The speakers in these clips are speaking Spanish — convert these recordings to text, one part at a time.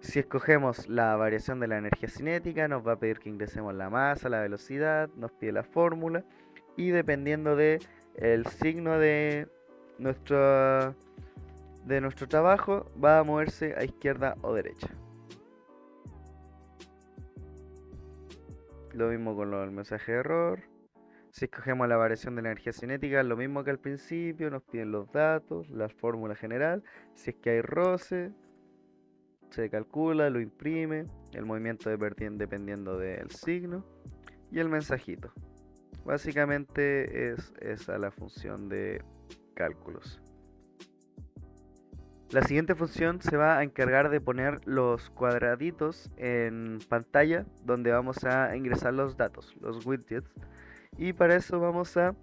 Si escogemos la variación de la energía cinética, nos va a pedir que ingresemos la masa, la velocidad, nos pide la fórmula y dependiendo de el signo nuestra, de nuestro trabajo, va a moverse a izquierda o derecha. Lo mismo con el mensaje de error. Si escogemos la variación de la energía cinética, lo mismo que al principio, nos piden los datos, la fórmula general. Si es que hay roce, se calcula, lo imprime, el movimiento dependiendo del signo y el mensajito. Básicamente es esa la función de cálculos. La siguiente función se va a encargar de poner los cuadraditos en pantalla donde vamos a ingresar los datos, los widgets. Y para eso vamos a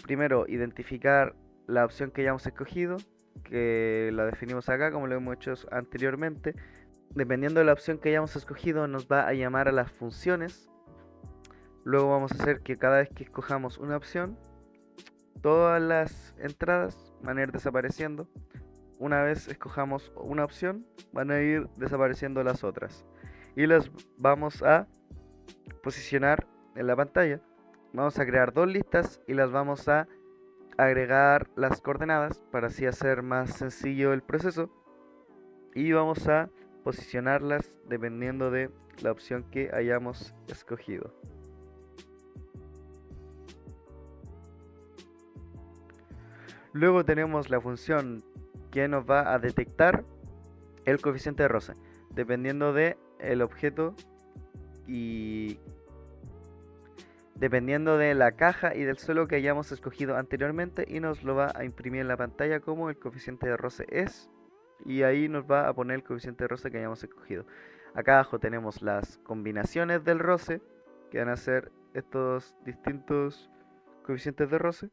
primero identificar la opción que hayamos escogido, que la definimos acá como lo hemos hecho anteriormente. Dependiendo de la opción que hayamos escogido nos va a llamar a las funciones. Luego vamos a hacer que cada vez que escojamos una opción, todas las entradas van a ir desapareciendo. Una vez escojamos una opción, van a ir desapareciendo las otras. Y las vamos a posicionar en la pantalla. Vamos a crear dos listas y las vamos a agregar las coordenadas para así hacer más sencillo el proceso. Y vamos a posicionarlas dependiendo de la opción que hayamos escogido. Luego tenemos la función que nos va a detectar el coeficiente de roce, dependiendo de el objeto y dependiendo de la caja y del suelo que hayamos escogido anteriormente, y nos lo va a imprimir en la pantalla como el coeficiente de roce es, y ahí nos va a poner el coeficiente de roce que hayamos escogido. Acá abajo tenemos las combinaciones del roce, que van a ser estos distintos coeficientes de roce.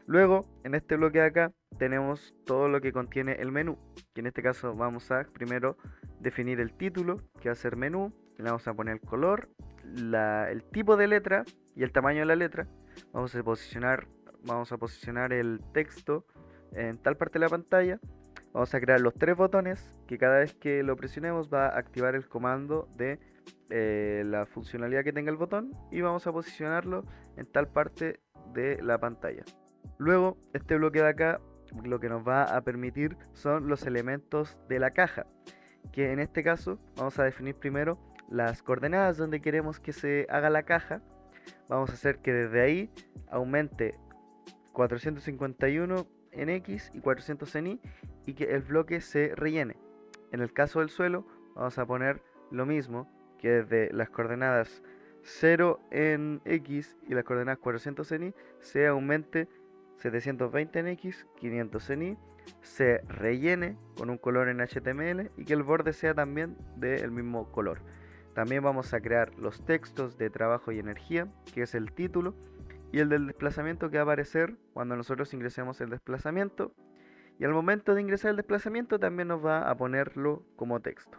Luego, en este bloque de acá, tenemos todo lo que contiene el menú, que en este caso vamos a primero definir el título, que va a ser menú, le vamos a poner el color, el tipo de letra y el tamaño de la letra. Vamos a posicionar el texto en tal parte de la pantalla. Vamos a crear los tres botones, que cada vez que lo presionemos va a activar el comando de la funcionalidad que tenga el botón, y vamos a posicionarlo en tal parte de la pantalla. Luego, este bloque de acá lo que nos va a permitir son los elementos de la caja, que en este caso vamos a definir primero las coordenadas donde queremos que se haga la caja. Vamos a hacer que desde ahí aumente 451 en X y 400 en Y, y que el bloque se rellene. En el caso del suelo vamos a poner lo mismo, que desde las coordenadas 0 en X y las coordenadas 400 en Y se aumente 720 en X, 500 en Y, se rellene con un color en HTML y que el borde sea también del mismo color. También vamos a crear los textos de trabajo y energía, que es el título, y el del desplazamiento, que va a aparecer cuando nosotros ingresemos el desplazamiento, y al momento de ingresar el desplazamiento también nos va a ponerlo como texto.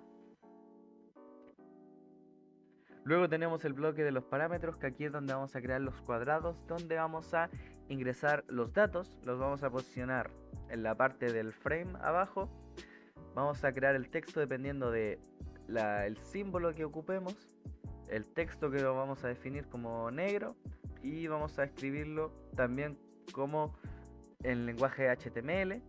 Luego tenemos el bloque de los parámetros, que aquí es donde vamos a crear los cuadrados, donde vamos a ingresar los datos, los vamos a posicionar en la parte del frame abajo. Vamos a crear el texto dependiendo de el símbolo que ocupemos, el texto que lo vamos a definir como negro, y vamos a escribirlo también como en lenguaje HTML.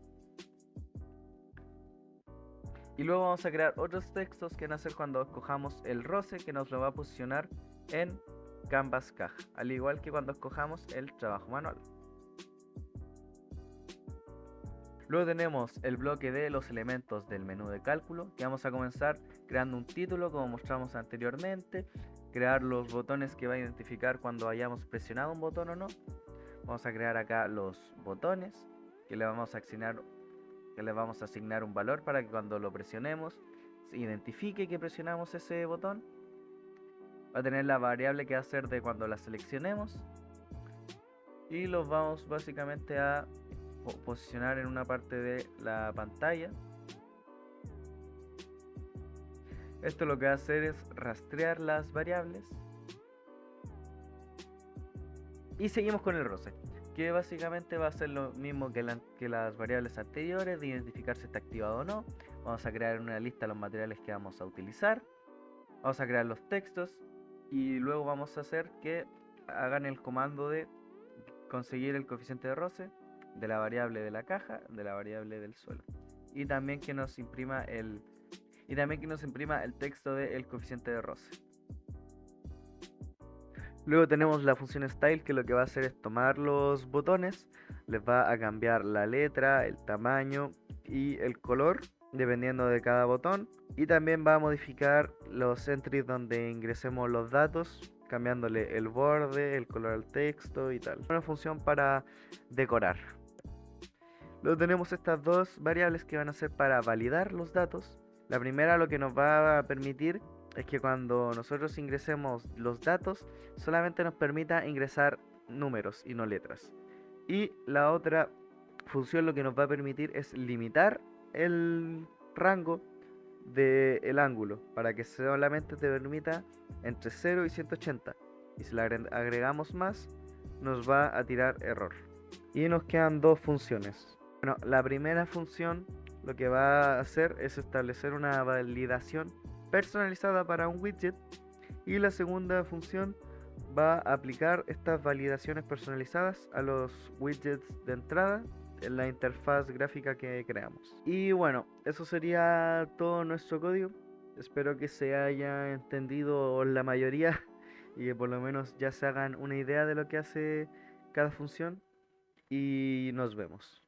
Y luego vamos a crear otros textos que van a ser cuando escojamos el roce, que nos lo va a posicionar en Canvas caja, al igual que cuando escojamos el trabajo manual. Luego tenemos el bloque de los elementos del menú de cálculo, que vamos a comenzar creando un título como mostramos anteriormente, crear los botones que va a identificar cuando hayamos presionado un botón o no. Vamos a crear acá los botones que le vamos a asignar un valor para que cuando lo presionemos se identifique que presionamos ese botón. Va a tener la variable que va a ser de cuando la seleccionemos, y los vamos básicamente a posicionar en una parte de la pantalla. Esto lo que va a hacer es rastrear las variables. Y seguimos con el roce, que básicamente va a ser lo mismo que las variables anteriores, de identificar si está activado o no. Vamos a crear una lista los materiales que vamos a utilizar. Vamos a crear los textos y luego vamos a hacer que hagan el comando de conseguir el coeficiente de roce de la variable de la caja, de la variable del suelo. Y también que nos imprima el texto del coeficiente de roce. Luego tenemos la función style, que lo que va a hacer es tomar los botones, les va a cambiar la letra, el tamaño y el color dependiendo de cada botón, y también va a modificar los entries donde ingresemos los datos, cambiándole el borde, el color al texto y tal. Una función para decorar. Luego tenemos estas dos variables que van a ser para validar los datos. La primera lo que nos va a permitir es que cuando nosotros ingresemos los datos, solamente nos permita ingresar números y no letras. Y la otra función lo que nos va a permitir es limitar el rango del ángulo para que solamente te permita entre 0 y 180. Y si le agregamos más, nos va a tirar error. Y nos quedan dos funciones. Bueno, la primera función lo que va a hacer es establecer una validación personalizada para un widget, y la segunda función va a aplicar estas validaciones personalizadas a los widgets de entrada en la interfaz gráfica que creamos. Y bueno, eso sería todo nuestro código. Espero que se haya entendido la mayoría y que por lo menos ya se hagan una idea de lo que hace cada función, y nos vemos.